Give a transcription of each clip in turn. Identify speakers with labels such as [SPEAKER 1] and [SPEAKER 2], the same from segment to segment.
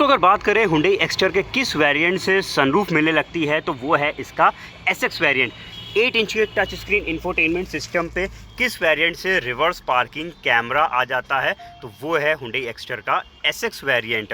[SPEAKER 1] तो अगर बात करें Hyundai Exter के किस वेरिएंट से सनरूफ मिलने लगती है तो वो है इसका SX वेरिएंट। 8 इंच के टच स्क्रीन इंफोटेनमेंट सिस्टम पे किस वेरिएंट से रिवर्स पार्किंग कैमरा आ जाता है तो वो है Hyundai Exter का SX variant.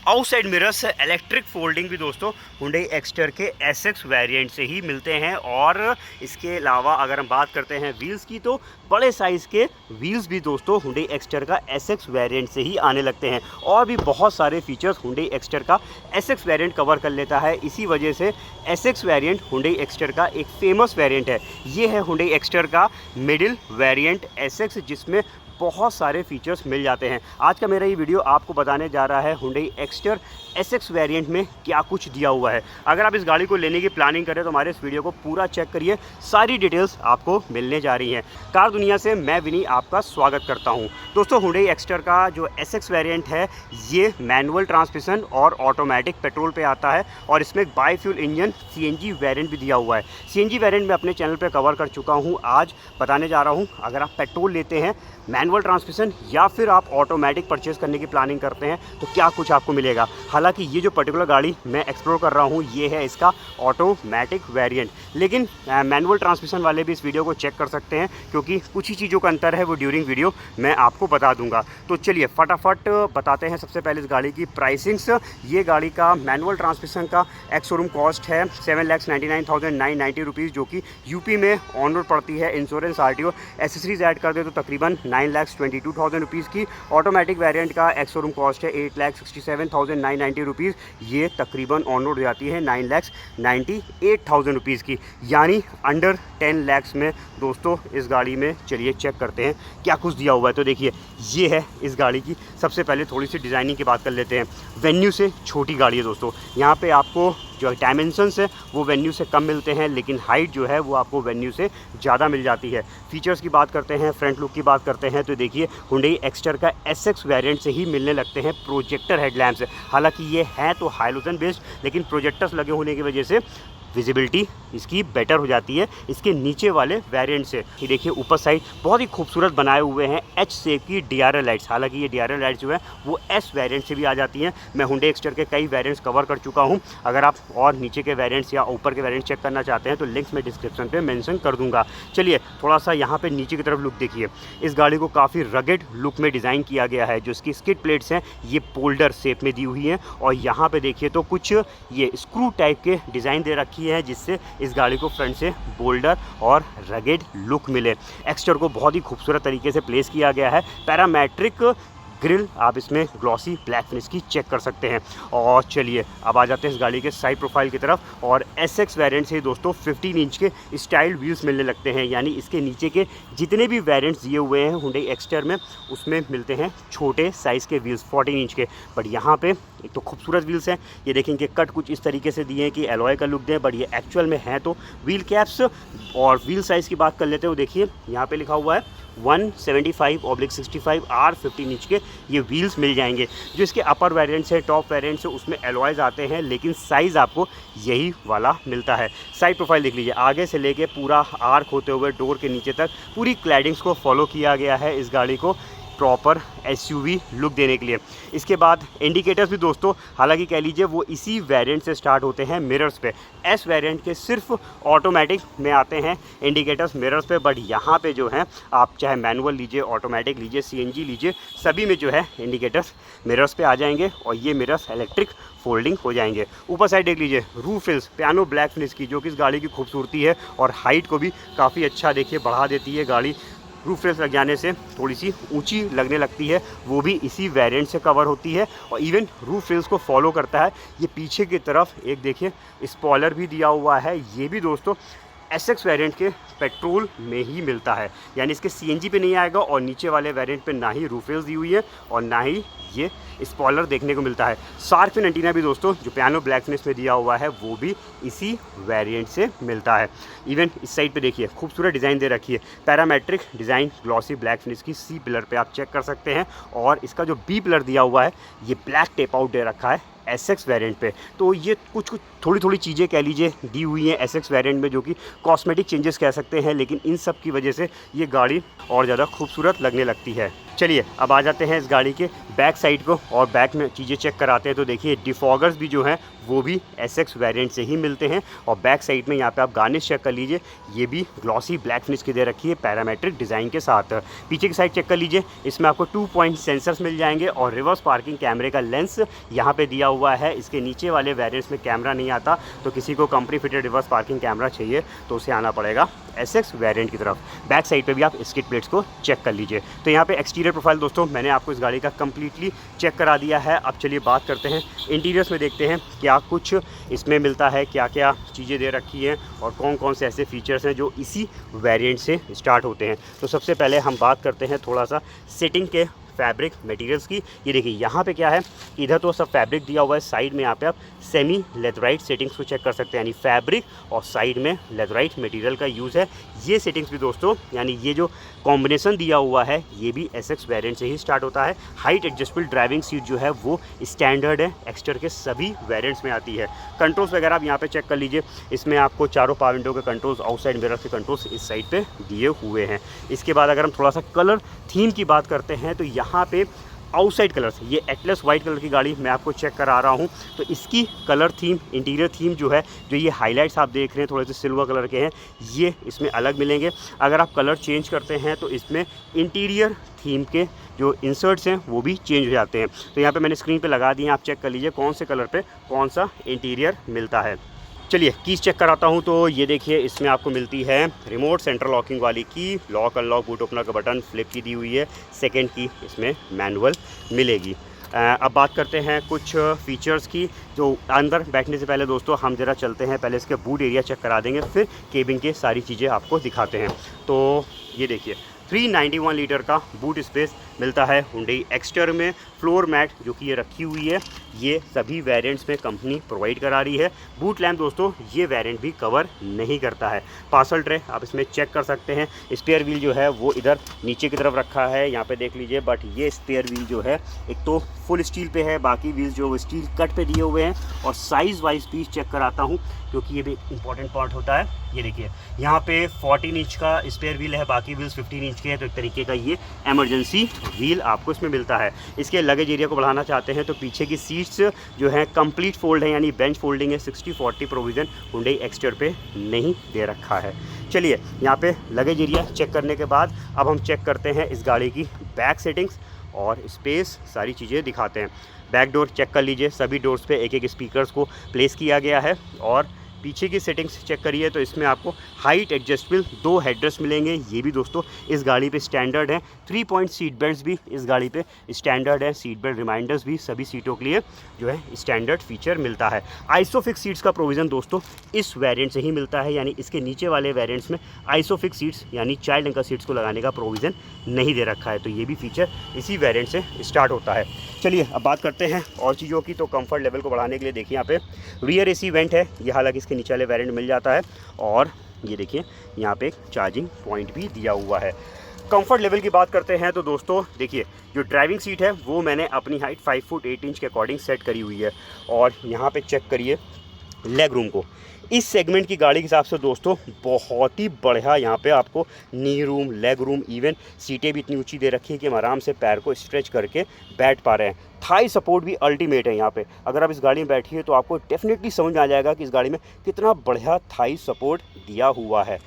[SPEAKER 1] Outside mirrors electric folding भी दोस्तों Hyundai Exter के SX वेरिएंट से ही मिलते हैं। और इसके अलावा अगर हम बात करते हैं व्हील्स की तो बड़े साइज़ के व्हील्स भी दोस्तों Hyundai Exter का SX वेरिएंट से ही आने लगते हैं। और भी बहुत सारे फीचर्स Hyundai Exter का SX वेरिएंट कवर कर लेता है। इसी वजह से SX वेरिएंट Hyundai Exter का एक फेमस वेरिएंट है। ये है Hyundai Exter का मिडिल वेरिएंट SX, जिसमें बहुत सारे फीचर्स मिल जाते हैं। आज का मेरा ये वीडियो आपको बताने जा रहा है Hyundai Exter SX वेरिएंट में क्या कुछ दिया हुआ है। अगर आप इस गाड़ी को लेने की प्लानिंग करें तो हमारे इस वीडियो को पूरा चेक करिए, सारी डिटेल्स आपको मिलने जा रही हैं। कार दुनिया से मैं विनी आपका स्वागत करता हूं। दोस्तों Hyundai Exter का जो SX वेरिएंट है ये मैनुअल ट्रांसमिशन और ऑटोमेटिक पेट्रोल पे आता है और इसमें एक by fuel engine CNG variant भी दिया हुआ है। CNG वेरिएंट मैं अपने चैनल पर कवर कर चुका हूँ, आज बताने जा रहा हूँ। अगर आप पेट्रोल लेते हैं, मैनुअल ट्रांसमिशन या फिर आप ऑटोमेटिक परचेज़ करने की प्लानिंग करते हैं तो क्या कुछ आपको मिलेगा। हालांकि ये जो पर्टिकुलर गाड़ी मैं एक्सप्लोर कर रहा हूँ ये है इसका ऑटोमेटिक वेरिएंट, लेकिन मैनुअल ट्रांसमिशन वाले भी इस वीडियो को चेक कर सकते हैं क्योंकि कुछ ही चीज़ों का अंतर है, वो ड्यूरिंग वीडियो मैं आपको बता दूंगा। तो चलिए फटाफट बताते हैं सबसे पहले इस गाड़ी की प्राइसिंग्स। ये गाड़ी का मैनुअल ट्रांसमिशन का एक्स शोरूम कॉस्ट है 7,99,990 रुपीज़, जो कि यूपी में ऑन रोड पड़ती है। इंश्योरेंस RTO एसेसरीज ऐड कर दे तो तकरीबन 9,22,000 रुपीज़ की। ऑटोमेटिक वेरिएंट का एक्स शोरूम कॉस्ट है 8,67,990 रुपीज़, ये तकरीबन ऑन रोड जाती है 9,98,000 रुपीज़ की, यानी अंडर 10 लाख में दोस्तों इस गाड़ी में। चलिए चेक करते हैं क्या कुछ दिया हुआ है। तो देखिए ये है इस गाड़ी की। सबसे पहले थोड़ी सी डिज़ाइनिंग की बात कर लेते हैं। वेन्यू से छोटी गाड़ी है दोस्तों, यहाँ पे आपको जो डायमेंशंस है वो वेन्यू से कम मिलते हैं, लेकिन हाइट जो है वो आपको वेन्यू से ज़्यादा मिल जाती है। फीचर्स की बात करते हैं, फ्रंट लुक की बात करते हैं तो देखिए Hyundai Exter का SX वेरिएंट से ही मिलने लगते हैं प्रोजेक्टर हेडलैम्प्स। हालांकि ये है तो हाइलोजन बेस्ड, लेकिन प्रोजेक्टर्स लगे होने की वजह से विजिबिलिटी इसकी बेटर हो जाती है इसके नीचे वाले वेरिएंट से। ये देखिए ऊपर साइड बहुत ही खूबसूरत बनाए हुए हैं H शेप की DRL लाइट्स। हालांकि ये DRL लाइट्स जो है वो S वेरिएंट से भी आ जाती हैं। मैं Hyundai Exter के कई वेरिएंट्स कवर कर चुका हूं। अगर आप और नीचे के वेरिएंट्स या ऊपर के वेरिएंट चेक करना चाहते हैं तो लिंक्स मैं डिस्क्रिप्शन पे मेंशन कर दूंगा। चलिए थोड़ा सा यहाँ पे नीचे की तरफ लुक देखिए। इस गाड़ी को काफ़ी रगेड लुक में डिज़ाइन किया गया है। जो इसकी स्किड प्लेट्स हैं ये पोल्डर शेप में दी हुई हैं और यहाँ पे देखिए तो कुछ ये स्क्रू टाइप के डिज़ाइन दे रखी है, जिससे इस गाड़ी को फ्रंट से बोल्डर और रगेड लुक मिले। एक्सटर को बहुत ही खूबसूरत तरीके से प्लेस किया गया है। पैरामेट्रिक ग्रिल आप इसमें ग्लॉसी ब्लैक फिनिश की चेक कर सकते हैं। और चलिए अब आ जाते हैं इस गाड़ी के साइड प्रोफाइल की तरफ। और SX वेरिएंट से दोस्तों 15 इंच के स्टाइल्ड व्हील्स मिलने लगते हैं, यानी इसके नीचे के जितने भी वेरिएंट्स दिए हुए हैं Hyundai Exter में उसमें मिलते हैं छोटे साइज़ के व्हील्स 14 इंच के। बट यहाँ पे एक तो खूबसूरत व्हील्स हैं, ये देखेंगे कट कुछ इस तरीके से दिए हैं कि एलॉय का लुक दें, बट ये एक्चुअल में है तो व्हील कैप्स। और व्हील साइज़ की बात कर लेते हो, देखिए यहाँ पे लिखा हुआ है 175/65 R 15 इंच के ये व्हील्स मिल जाएंगे। जो इसके अपर वेरिएंट्स है, टॉप वेरिएंट्स है, उसमें एलॉयज़ आते हैं, लेकिन साइज़ आपको यही वाला मिलता है। साइड प्रोफाइल देख लीजिए, आगे से लेके पूरा आर्क होते हुए डोर के नीचे तक पूरी क्लैडिंग्स को फॉलो किया गया है इस गाड़ी को प्रॉपर SUV लुक देने के लिए। इसके बाद इंडिकेटर्स भी दोस्तों, हालांकि कह लीजिए वो इसी वेरिएंट से स्टार्ट होते हैं मिरर्स पे। S वेरिएंट के सिर्फ ऑटोमेटिक में आते हैं इंडिकेटर्स मिरर्स पे, बट यहाँ पे जो है आप चाहे मैनुअल लीजिए, ऑटोमेटिक लीजिए, CNG लीजिए, सभी में जो है इंडिकेटर्स मिरर्स पे आ जाएंगे और ये मिरर्स इलेक्ट्रिक फोल्डिंग हो जाएंगे। ऊपर साइड देख लीजिए roof hills piano black finish की, जो कि इस गाड़ी की खूबसूरती है और हाइट को भी काफ़ी अच्छा देखिए बढ़ा देती है गाड़ी। रूफ रेल्स लग जाने से थोड़ी सी ऊंची लगने लगती है, वो भी इसी वेरिएंट से कवर होती है। और इवन रूफ रेल्स को फॉलो करता है ये पीछे की तरफ एक देखिए स्पॉइलर भी दिया हुआ है। ये भी दोस्तों SX वेरिएंट के पेट्रोल में ही मिलता है, यानी इसके CNG पे नहीं आएगा। और नीचे वाले वेरिएंट पे ना ही रूफ रेल्स दी हुई है और ना ही ये स्पॉइलर देखने को मिलता है। शार्क फिन एंटीना भी दोस्तों जो पियानो ब्लैक फिनिश में दिया हुआ है वो भी इसी वेरिएंट से मिलता है। इवन इस साइड पे देखिए खूबसूरत डिज़ाइन दे रखी है, parametric design glossy black finish की। C पिलर पे आप चेक कर सकते हैं और इसका जो B पिलर दिया हुआ है ये ब्लैक टेप आउट दे रखा है SX वेरिएंट पे। तो ये कुछ थोड़ी चीज़ें कह लीजिए दी हुई हैं SX वेरिएंट में, जो कि कॉस्मेटिक चेंजेस कह सकते हैं, लेकिन इन सब की वजह से ये गाड़ी और ज़्यादा खूबसूरत लगने लगती है। चलिए अब आ जाते हैं इस गाड़ी के बैक साइड को और बैक में चीज़ें चेक कराते हैं। तो देखिए डिफॉगर्स भी जो हैं वो भी एसएक्स वेरिएंट से ही मिलते हैं। और बैक साइड में यहाँ पे आप गार्निश चेक कर लीजिए, ये भी ग्लॉसी ब्लैक फिनिश की दे रखी है पैरामेट्रिक डिज़ाइन के साथ। पीछे की साइड चेक कर लीजिए, इसमें आपको 2 पॉइंट सेंसर्स मिल जाएंगे और रिवर्स पार्किंग कैमरे का लेंस यहाँ पे दिया हुआ है। इसके नीचे वाले वेरिएंट्स में कैमरा नहीं आता, तो किसी को company fitted reverse parking camera चाहिए तो उसे आना पड़ेगा एसएक्स वेरिएंट की तरफ। बैक साइड पे भी आप स्किड प्लेट्स को चेक कर लीजिए। तो यहाँ पे एक्सटीरियर प्रोफाइल दोस्तों मैंने आपको इस गाड़ी का कम्प्लीटली चेक करा दिया है। अब चलिए बात करते हैं इंटीरियर्स में, देखते हैं क्या कुछ इसमें मिलता है, क्या क्या चीज़ें दे रखी हैं और कौन कौन से ऐसे फीचर्स हैं जो इसी वेरिएंट से स्टार्ट होते हैं। तो सबसे पहले हम बात करते हैं थोड़ा सा सेटिंग के फैब्रिक मटेरियल्स की। ये देखिए यहाँ पे क्या है, इधर तो सब फैब्रिक दिया हुआ है, साइड में यहाँ पे आप सेमी लेदराइट सेटिंग्स को चेक कर सकते हैं, यानी फैब्रिक और साइड में लेदराइट मटेरियल का यूज़ है। ये सेटिंग्स भी दोस्तों, यानी ये जो कॉम्बिनेशन दिया हुआ है ये भी एसएक्स वेरिएंट से ही स्टार्ट होता है। हाइट एडजस्टेबल ड्राइविंग सीट जो है वो स्टैंडर्ड है, एक्सटर के सभी वेरिएंट्स में आती है। कंट्रोल्स वगैरह आप यहाँ पे चेक कर लीजिए, इसमें आपको चारों पावर विंडो के कंट्रोल्स, आउटसाइड मिरर के कंट्रोल्स इस साइड पे दिए हुए हैं। इसके बाद अगर हम थोड़ा सा कलर थीम की बात करते हैं तो यहाँ पे आउटसाइड कलर्स, ये एटलस वाइट कलर की गाड़ी मैं आपको चेक करा रहा हूँ, तो इसकी कलर थीम, इंटीरियर थीम जो है, जो ये हाइलाइट्स आप देख रहे हैं थोड़े से सिल्वर कलर के हैं, ये इसमें अलग मिलेंगे। अगर आप कलर चेंज करते हैं तो इसमें इंटीरियर थीम के जो इंसर्ट्स हैं वो भी चेंज हो जाते हैं। तो यहाँ पे मैंने स्क्रीन पे लगा दिए हैं, आप चेक कर लीजिए कौन से कलर पे कौन सा इंटीरियर मिलता है। चलिए कीज़ चेक कराता हूँ। तो ये देखिए इसमें आपको मिलती है रिमोट सेंट्रल लॉकिंग वाली की, लॉक अनलॉक बूट ओपनर का बटन, फ्लिप की दी हुई है, सेकंड की इसमें मैनुअल मिलेगी। अब बात करते हैं कुछ फीचर्स की। जो अंदर बैठने से पहले दोस्तों हम ज़रा चलते हैं, पहले इसके बूट एरिया चेक करा देंगे, फिर केबिन के सारी चीज़ें आपको दिखाते हैं। तो ये देखिए 391 लीटर का बूट स्पेस मिलता है हुंडई एक्सटर में। फ्लोर मैट जो कि ये रखी हुई है, ये सभी वेरिएंट्स में कंपनी प्रोवाइड करा रही है। बूट लैम्प दोस्तों ये वेरिएंट भी कवर नहीं करता है। पार्सल ट्रे आप इसमें चेक कर सकते हैं। स्पेयर व्हील जो है वो इधर नीचे की तरफ रखा है, यहाँ पे देख लीजिए। बट ये स्पेयर व्हील जो है एक तो फुल स्टील पे है, बाकी व्हील्स जो वो स्टील कट पे दिए हुए हैं। और साइज़ वाइज पीस चेक कराता हूँ क्योंकि ये भी एक इंपॉर्टेंट पार्ट होता है। ये देखिए यहाँ पे 14 इंच का स्पेयर व्हील है, बाकी व्हील्स 15 इंच के हैं। तो एक तरीके का ये एमरजेंसी व्हील आपको इसमें मिलता है। इसके लगेज एरिया को बढ़ाना चाहते हैं तो पीछे की सीट्स जो है कंप्लीट फोल्ड है, यानी बेंच फोल्डिंग है। 60-40 प्रोविज़न हुंडई एक्सटर पे नहीं दे रखा है। चलिए यहाँ पे लगेज एरिया चेक करने के बाद अब हम चेक करते हैं इस गाड़ी की बैक सेटिंग्स और स्पेस, सारी चीज़ें दिखाते हैं। बैक डोर चेक कर लीजिए, सभी डोर्स पे एक एक स्पीकर्स को प्लेस किया गया है। और पीछे की सेटिंग्स चेक करिए तो इसमें आपको हाइट एडजस्टेबल 2 हेडरेस्ट मिलेंगे, ये भी दोस्तों इस गाड़ी पे स्टैंडर्ड है। 3 पॉइंट सीट बेल्ट्स भी इस गाड़ी पे स्टैंडर्ड है। सीट बेल्ट रिमाइंडर्स भी सभी सीटों के लिए जो है स्टैंडर्ड फीचर मिलता है। आइसोफिक्स सीट्स का प्रोविज़न दोस्तों इस वेरिएंट से ही मिलता है, यानी इसके नीचे वाले वेरिएंट्स में आइसोफिक्स सीट्स यानी चाइल्ड एंकर सीट्स को लगाने का प्रोविज़न नहीं दे रखा है। तो ये भी फीचर इसी वेरिएंट से स्टार्ट होता है। चलिए अब बात करते हैं और चीज़ों की। तो कंफर्ट लेवल को बढ़ाने के लिए देखिए यहाँ पे रियर एसी वेंट है, ये हालांकि इसके नीचे वाले वेरिएंट मिल जाता है। और ये देखिए यहाँ पे एक चार्जिंग पॉइंट भी दिया हुआ है। कंफर्ट लेवल की बात करते हैं तो दोस्तों देखिए जो ड्राइविंग सीट है वो मैंने अपनी हाइट 5 फुट 8 इंच के अकॉर्डिंग सेट करी हुई है। और यहाँ पे चेक करिए लेग रूम को, इस सेगमेंट की गाड़ी के हिसाब से दोस्तों बहुत ही बढ़िया यहाँ पे आपको नी रूम, लेग रूम, इवन सीटें भी इतनी ऊंची दे रखी है कि हम आराम से पैर को स्ट्रेच करके बैठ पा रहे हैं। थाई सपोर्ट भी अल्टीमेट है यहाँ पे। अगर आप इस गाड़ी में बैठिए तो आपको डेफिनेटली समझ में आ जाएगा कि इस गाड़ी में कितना बढ़िया थाई सपोर्ट दिया हुआ है।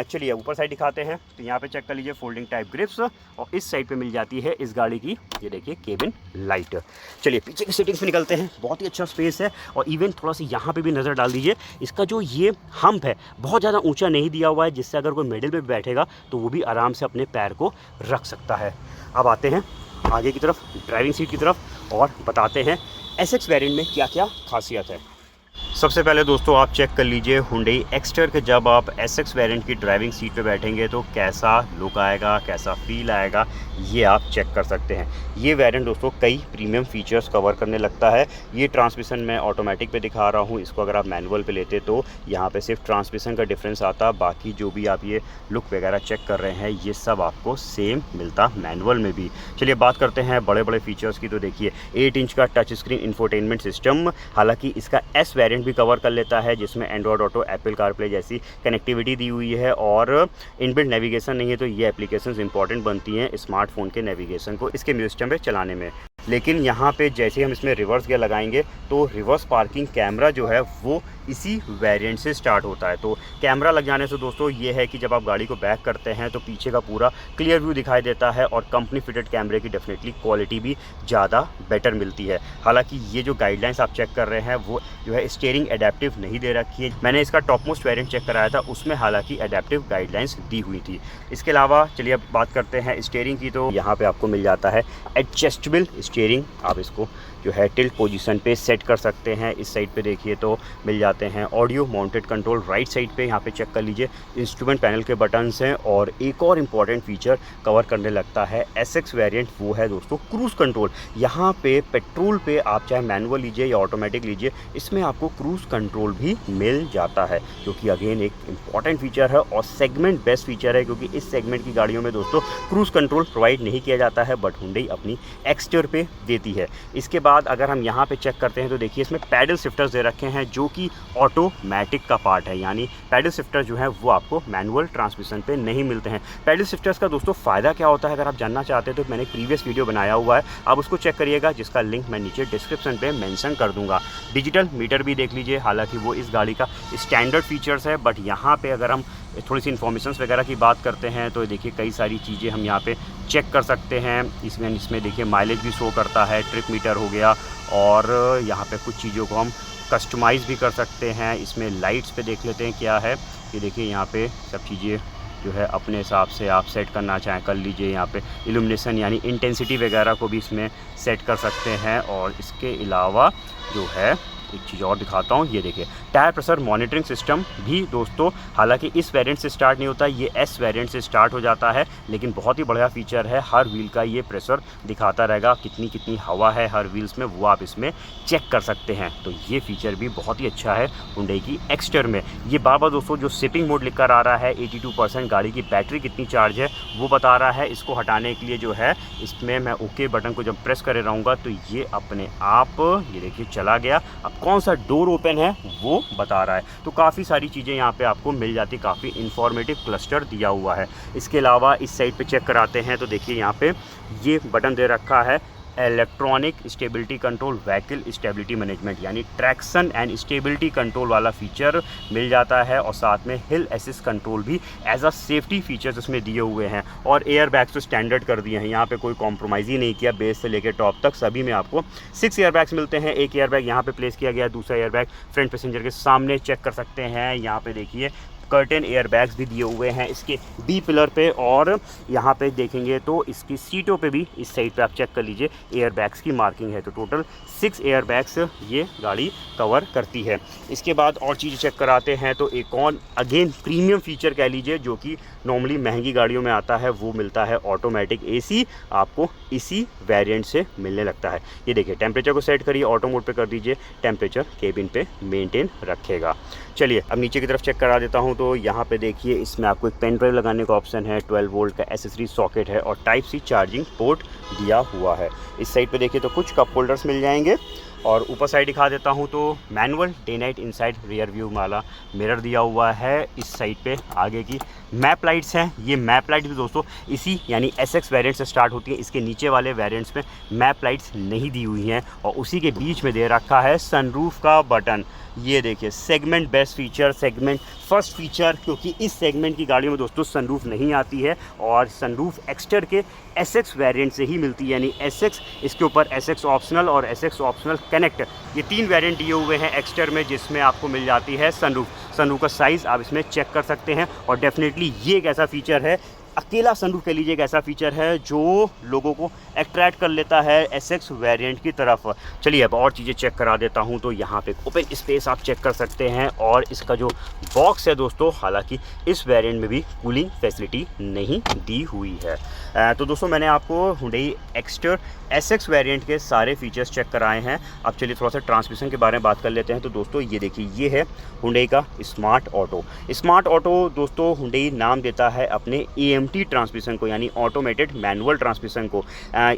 [SPEAKER 1] चलिए ऊपर साइड दिखाते हैं। तो यहाँ पे चेक कर लीजिए फोल्डिंग टाइप ग्रिप्स, और इस साइड पे मिल जाती है इस गाड़ी की ये देखिए केबिन लाइट। चलिए पीछे की सेटिंग्स में निकलते हैं। बहुत ही अच्छा स्पेस है। और इवन थोड़ा सा यहाँ पे भी नज़र डाल दीजिए, इसका जो ये हम्प है बहुत ज़्यादा ऊंचा नहीं दिया हुआ है, जिससे अगर कोई मिडिल पे बैठेगा तो वो भी आराम से अपने पैर को रख सकता है। अब आते हैं आगे की तरफ, ड्राइविंग सीट की तरफ, और बताते हैं एसएक्स वेरिएंट में क्या क्या खासियत है। सबसे पहले दोस्तों आप चेक कर लीजिए हुंडई एक्सटर के जब आप एसएक्स वेरिएंट की ड्राइविंग सीट पे बैठेंगे तो कैसा लुक आएगा, कैसा फील आएगा, ये आप चेक कर सकते हैं। ये वेरिएंट दोस्तों कई प्रीमियम फीचर्स कवर करने लगता है। ये ट्रांसमिशन मैं ऑटोमेटिक पे दिखा रहा हूँ, इसको अगर आप मैनुअल पे लेते तो यहाँ पे सिर्फ ट्रांसमिशन का डिफरेंस आता, बाकी जो भी आप ये लुक वगैरह चेक कर रहे हैं ये सब आपको सेम मिलता मैनुअल में भी। चलिए बात करते हैं बड़े बड़े फीचर्स की। तो देखिए 8 इंच का टच स्क्रीन इंफोटेनमेंट सिस्टम, हालाँकि इसका एस वेरिएंट भी भी कवर कर लेता है, जिसमें एंड्रॉयड ऑटो, एप्पल कारप्ले जैसी कनेक्टिविटी दी हुई है और इनबिल्ट नेविगेशन नहीं है, तो ये एप्लीकेशंस इंपॉर्टेंट बनती हैं स्मार्टफोन के नेविगेशन को इसके म्यूजिक सिस्टम पे चलाने में। लेकिन यहाँ पे जैसे हम इसमें रिवर्स गियर लगाएंगे तो रिवर्स पार्किंग कैमरा जो है वो इसी वेरिएंट से स्टार्ट होता है। तो कैमरा लग जाने से दोस्तों ये है कि जब आप गाड़ी को बैक करते हैं तो पीछे का पूरा क्लियर व्यू दिखाई देता है और कंपनी फिटेड कैमरे की डेफिनेटली क्वालिटी भी ज़्यादा बेटर मिलती है। हालांकि ये जो गाइडलाइंस आप चेक कर रहे हैं वो जो है स्टीयरिंग एडेप्टिव नहीं दे रखी है। मैंने इसका टॉप मोस्ट वेरिएंट चेक कराया था, उसमें हालांकि एडेप्टिव गाइडलाइंस दी हुई थी। इसके अलावा चलिए अब बात करते हैं स्टीयरिंग की। तो यहाँ पर आपको मिल जाता है एडजस्टेबल स्टीयरिंग, आप इसको जो है टिल्ट पोजीशन पे सेट कर सकते हैं। इस साइड पे देखिए तो मिल जाते हैं audio mounted control, right side पे यहाँ पे चेक कर लीजिए इंस्ट्रूमेंट पैनल के बटन्स हैं। और एक और इम्पॉर्टेंट फीचर कवर करने लगता है एसएक्स वेरिएंट, वो है दोस्तों क्रूज़ कंट्रोल। यहाँ पे पेट्रोल पे आप चाहे मैनुअल लीजिए या ऑटोमेटिक लीजिए, इसमें आपको क्रूज़ कंट्रोल भी मिल जाता है, जो कि अगेन एक इम्पॉर्टेंट फीचर है और सेगमेंट बेस्ट फीचर है, क्योंकि इस सेगमेंट की गाड़ियों में दोस्तों क्रूज़ कंट्रोल प्रोवाइड नहीं किया जाता है, बट हुंडई अपनी एक्सटर पे देती है। इसके बाद अगर हम यहाँ पे चेक करते हैं तो देखिए इसमें पैडल शिफ्टर्स दे रखे हैं, जो कि ऑटोमेटिक का पार्ट है, यानी पैडल शिफ्टर जो है वो आपको मैनुअल ट्रांसमिशन पे नहीं मिलते हैं। पैडल शिफ्टर्स का दोस्तों फ़ायदा क्या होता है, अगर आप जानना चाहते हैं तो मैंने एक प्रीवियस वीडियो बनाया हुआ है, आप उसको चेक करिएगा, जिसका लिंक मैं नीचे डिस्क्रिप्शन पे मेंशन कर दूंगा। डिजिटल मीटर भी देख लीजिए, हालांकि वो इस गाड़ी का स्टैंडर्ड फीचर्स है, बट यहाँ पे अगर हम थोड़ी सी इन्फॉर्मेशंस वगैरह की बात करते हैं तो देखिए कई सारी चीज़ें हम यहाँ पे चेक कर सकते हैं। इसमें देखिए माइलेज भी शो करता है, ट्रिप मीटर हो गया, और यहाँ पे कुछ चीज़ों को हम कस्टमाइज़ भी कर सकते हैं। इसमें लाइट्स पे देख लेते हैं क्या है, ये देखिए यहाँ पे सब चीज़ें जो है अपने हिसाब से आप सेट करना चाहें कर लीजिए। यहाँ पे इल्यूमिनेशन यानी इंटेंसिटी वगैरह को भी इसमें सेट कर सकते हैं। और इसके अलावा जो है एक चीज़ और दिखाता हूँ, ये देखिए टायर प्रेशर मॉनिटरिंग सिस्टम भी दोस्तों, हालांकि इस वेरिएंट से स्टार्ट नहीं होता, ये एस वेरिएंट से स्टार्ट हो जाता है, लेकिन बहुत ही बढ़िया फीचर है। हर व्हील का ये प्रेशर दिखाता रहेगा, कितनी हवा है हर व्हील्स में, वो आप इसमें चेक कर सकते हैं। तो ये फीचर भी बहुत ही अच्छा है हुंडई की एक्सटर में। ये बार-बार दोस्तों जो सिपिंग मोड लिख कर आ रहा है 82%, गाड़ी की बैटरी कितनी चार्ज है वो बता रहा है। इसको हटाने के लिए जो है इसमें मैं ओके बटन को जब प्रेस करे रहूँगा तो ये अपने आप ये देखिए चला गया। अब कौन सा डोर ओपन है वो बता रहा है। तो काफ़ी सारी चीज़ें यहाँ पे आपको मिल जाती, काफ़ी इन्फॉर्मेटिव क्लस्टर दिया हुआ है। इसके अलावा इस साइड पे चेक कराते हैं तो देखिए यहाँ पे ये बटन दे रखा है electronic stability control, vehicle stability management, यानी ट्रैक्शन एंड स्टेबिलिटी कंट्रोल वाला फीचर मिल जाता है। और साथ में हिल असिस्ट कंट्रोल भी एज अ सेफ्टी फीचर्स इसमें दिए हुए हैं। और एयर बैग्स तो स्टैंडर्ड कर दिए हैं, यहाँ पे कोई कॉम्प्रोमाइज़ ही नहीं किया, बेस से लेकर टॉप तक सभी में आपको 6 एयर बैग्स मिलते हैं। एक एयर बैग यहाँ पे प्लेस किया गया है, दूसरा एयर बैग फ्रंट पैसेंजर के सामने चेक कर सकते हैं। यहाँ पे देखिए कर्टेन एयर बैग्स भी दिए हुए हैं इसके बी पिलर पे, और यहाँ पे देखेंगे तो इसकी सीटों पे भी इस साइड पे आप चेक कर लीजिए एयर बैग्स की मार्किंग है। तो टोटल 6 एयर बैग्स ये गाड़ी कवर करती है। इसके बाद और चीज़ चेक कराते हैं तो एक और अगेन प्रीमियम फीचर कह लीजिए, जो कि नॉर्मली महंगी गाड़ियों में आता है, वो मिलता है ऑटोमेटिक एसी, आपको इसी वेरिएंट से मिलने लगता है। ये देखिए टेम्परेचर को सेट करिए, ऑटो मोड पे कर दीजिए, टेम्परेचर केबिन पे मेंटेन रखेगा। चलिए अब नीचे की तरफ चेक करा देता हूँ। तो यहाँ पे देखिए इसमें आपको एक पेन ड्राइव लगाने का ऑप्शन है, 12 वोल्ट का एसेसरी सॉकेट है और टाइप सी चार्जिंग पोर्ट दिया हुआ है। इस साइड पे देखिए तो कुछ कप होल्डर्स मिल जाएंगे। और ऊपर साइड दिखा देता हूँ तो manual day night inside rear view वाला मिरर दिया हुआ है। इस साइड पे आगे की मैप लाइट्स हैं, ये मैप लाइट भी दोस्तों इसी यानी एसएक्स वेरिएंट से स्टार्ट होती है। इसके नीचे वाले वेरिएंट्स में मैप लाइट्स नहीं दी हुई हैं। और उसी के बीच में दे रखा है सनरूफ का बटन। ये देखिए segment best feature, segment first feature, क्योंकि इस सेगमेंट की गाड़ियों में दोस्तों सनरूफ नहीं आती है और सनरूफ एक्सटर के एसएक्स वेरिएंट से ही मिलती है, यानी एसएक्स, इसके ऊपर एसएक्स ऑप्शनल और एसएक्स ऑप्शनल कनेक्ट, ये 3 वेरिएंट दिए हुए हैं एक्सटर में, जिसमें आपको मिल जाती है सनरूफ। सनरूफ का साइज़ आप इसमें चेक कर सकते हैं। और डेफिनेटली ये एक ऐसा फीचर है, अकेला सनरूफ कह लीजिए, एक ऐसा फीचर है जो लोगों को अट्रैक्ट कर लेता है एसएक्स वेरिएंट की तरफ। चलिए अब और चीज़ें चेक करा देता हूं। तो यहाँ पे ओपन स्पेस आप चेक कर सकते हैं। और इसका जो बॉक्स है दोस्तों, हालांकि इस वेरिएंट में भी कूलिंग फैसिलिटी नहीं दी हुई है। तो दोस्तों मैंने आपको हुंडई एक्सटर एसएक्स वेरिएंट के सारे फीचर्स चेक कराए हैं। अब चलिए थोड़ा सा ट्रांसमिशन के बारे में बात कर लेते हैं। तो दोस्तों ये देखिए, ये है हुंडई का स्मार्ट ऑटो। स्मार्ट ऑटो दोस्तों हुंडई नाम देता है अपने AM AMT ट्रांसमिशन को, यानी ऑटोमेटेड मैनुअल ट्रांसमिशन को।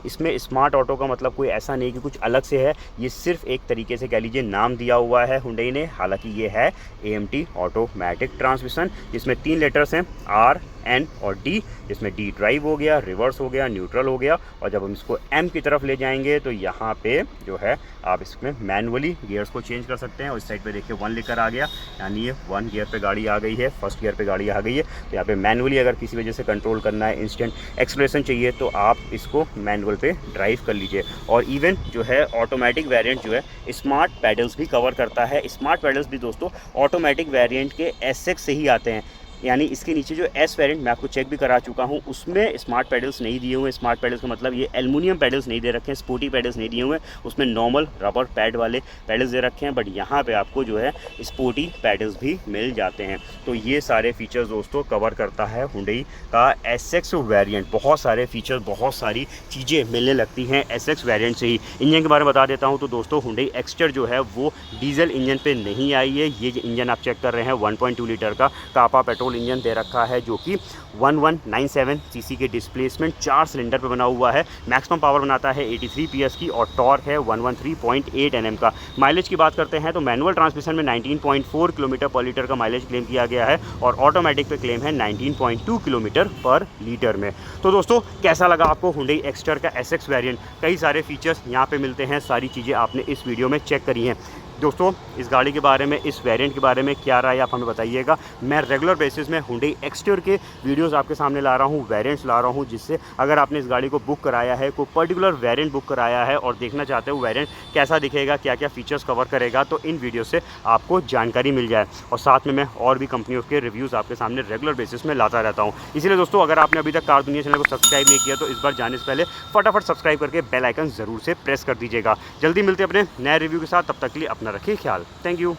[SPEAKER 1] इसमें स्मार्ट ऑटो का मतलब कोई ऐसा नहीं कि कुछ अलग से है, ये सिर्फ एक तरीके से कह लीजिए नाम दिया हुआ है हुंडई ने। हालांकि ये है AMT ऑटोमेटिक ट्रांसमिशन, जिसमें 3 लेटर्स हैं R, N और D, जिसमें D ड्राइव हो गया, रिवर्स हो गया, न्यूट्रल हो गया। और जब हम इसको M की तरफ ले जाएंगे तो यहाँ पे जो है आप इसमें मैनुअली गियर्स को चेंज कर सकते हैं। और इस साइड पे देखिए 1 लिखकर आ गया, यानी ये 1 गियर पे गाड़ी आ गई है, फर्स्ट गियर पे गाड़ी आ गई है। तो यहाँ पे मैनुअली अगर किसी वजह से कंट्रोल करना है, इंस्टेंट एक्सलेरेशन चाहिए, तो आप इसको मैनुअल पे ड्राइव कर लीजिए। और इवन जो है ऑटोमेटिक वेरिएंट जो है स्मार्ट पैडल्स भी कवर करता है। स्मार्ट पैडल्स भी दोस्तों ऑटोमेटिक वेरिएंट के SX से ही आते हैं, यानी इसके नीचे जो S वेरिएंट मैं आपको चेक भी करा चुका हूँ, उसमें स्मार्ट पैडल्स नहीं दिए हुए हैं। स्मार्ट पैडल्स का मतलब ये एल्युमिनियम पैडल्स नहीं दे रखे हैं, स्पोर्टी पैडल्स नहीं दिए हुए हैं, उसमें नॉर्मल रबर पैड वाले पैडल्स दे रखे हैं। बट यहाँ पे आपको जो है स्पोर्टी पैडल्स भी मिल जाते हैं। तो ये सारे फीचर्स दोस्तों कवर करता है हुंडई का SX वेरिएंट। बहुत सारे फीचर्स, बहुत सारी चीज़ें मिलने लगती हैं SX वेरिएंट से ही। इंजन के बारे में बता देता हूँ तो दोस्तों हुंडई एक्स्टर जो है वो डीजल इंजन पे नहीं आई है। ये इंजन आप चेक कर रहे हैं 1.2 लीटर का कापा पेट्रोल इंजन दे रखा है, जो कि 1197 सीसी के डिस्प्लेसमेंट 4 सिलेंडर पे बना हुआ है। मैक्सिमम पावर बनाता है 83 PS की और टॉर्क है 113.8 Nm का। माइलेज की बात करते हैं तो मैनुअल ट्रांसमिशन में 19.4 किलोमीटर पर लीटर का माइलेज क्लेम किया गया है और ऑटोमेटिक पे क्लेम है 19.2 किलोमीटर पर लीटर में। तो दोस्तों कैसा लगा आपको हुंडई एक्स्टर का SX वेरिएंट? कई सारे फीचर्स यहाँ पे मिलते हैं, सारी चीज़ें आपने इस वीडियो में चेक करी हैं। दोस्तों इस गाड़ी के बारे में, इस वेरिएंट के बारे में क्या राय आप हमें बताइएगा। मैं रेगुलर बेसिस में हुंडई एक्स्टर के वीडियोस आपके सामने ला रहा हूँ, वेरिएंट्स ला रहा हूँ, जिससे अगर आपने इस गाड़ी को बुक कराया है, कोई पर्टिकुलर वेरिएंट बुक कराया है और देखना चाहते हो वेरिएंट कैसा दिखेगा, क्या क्या फीचर्स कवर करेगा, तो इन वीडियो से आपको जानकारी मिल जाए। और साथ में मैं और भी कंपनियों के रिव्यूज़ आपके सामने रेगुलर बेसिस में लाता रहता हूँ। इसलिए दोस्तों अगर आपने अभी तक कार दुनिया चैनल को सब्सक्राइब नहीं किया तो इस बार जाने से पहले फटाफट सब्सक्राइब करके बेल आइकन ज़रूर से प्रेस कर दीजिएगा। जल्दी मिलते हैं अपने नए रिव्यू के साथ, तब तक के लिए अपना रखिए ख्याल। Thank you.